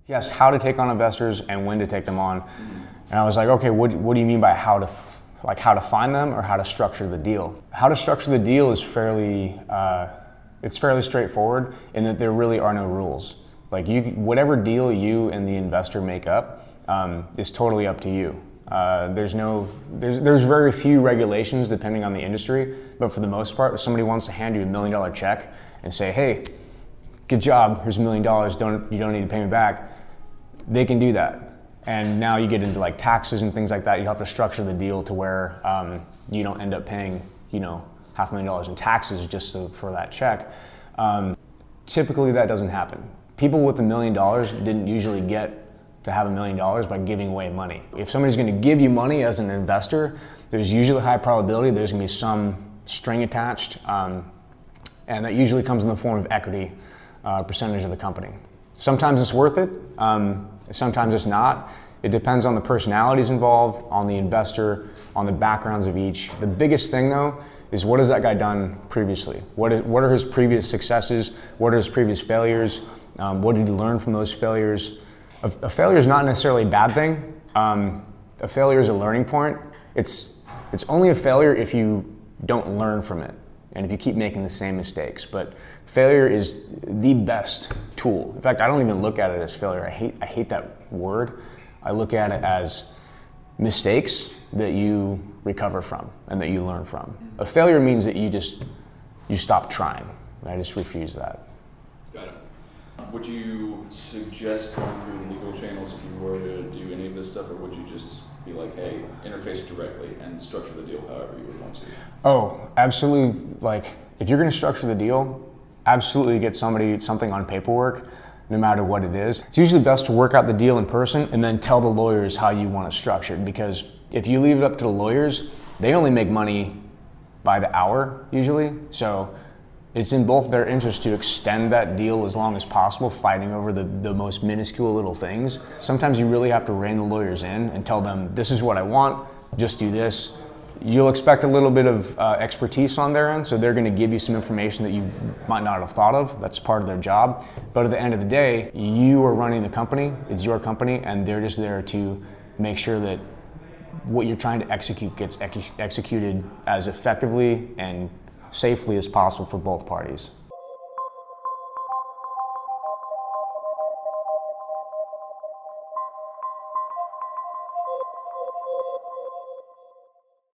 He asked how to take on investors and when to take them on. And I was like, okay, what do you mean by how to find them or how to structure the deal? How to structure the deal is fairly straightforward in that there really are no rules. Like whatever deal you and the investor make up is totally up to you. There's very few regulations depending on the industry, but for the most part, if somebody wants to hand you $1 million check and say, hey, good job, here's $1 million, you don't need to pay me back, they can do that. And now you get into like taxes and things like that. You have to structure the deal to where you don't end up paying, $500,000 in taxes just for that check. Typically that doesn't happen. People with $1 million didn't usually get to have $1 million by giving away money. If somebody's going to give you money as an investor, there's usually a high probability there's going to be some string attached, and that usually comes in the form of equity, percentage of the company. Sometimes it's worth it, sometimes it's not. It depends on the personalities involved, on the investor, on the backgrounds of each. The biggest thing though is what has that guy done previously? What are his previous successes? What are his previous failures? What did he learn from those failures? A failure is not necessarily a bad thing. A failure is a learning point. It's only a failure if you don't learn from it and if you keep making the same mistakes. But failure is the best tool. In fact, I don't even look at it as failure. I hate that word. I look at it as mistakes that you recover from and that you learn from. A failure means that you stop trying. I just refuse that. Got it. Would you suggest going through the legal channels if you were to do any of this stuff, or would you just be like, hey, interface directly and structure the deal however you would want to? Oh, absolutely. Like, if you're going to structure the deal, absolutely get something on paperwork, no matter what it is. It's usually best to work out the deal in person and then tell the lawyers how you want to structure it, because if you leave it up to the lawyers, they only make money by the hour usually. So it's in both their interest to extend that deal as long as possible, fighting over the most minuscule little things. Sometimes you really have to rein the lawyers in and tell them, this is what I want, just do this. You'll expect a little bit of expertise on their end, so they're going to give you some information that you might not have thought of. That's part of their job. But at the end of the day, you are running the company, it's your company, and they're just there to make sure that what you're trying to execute gets executed as effectively and safely as possible for both parties.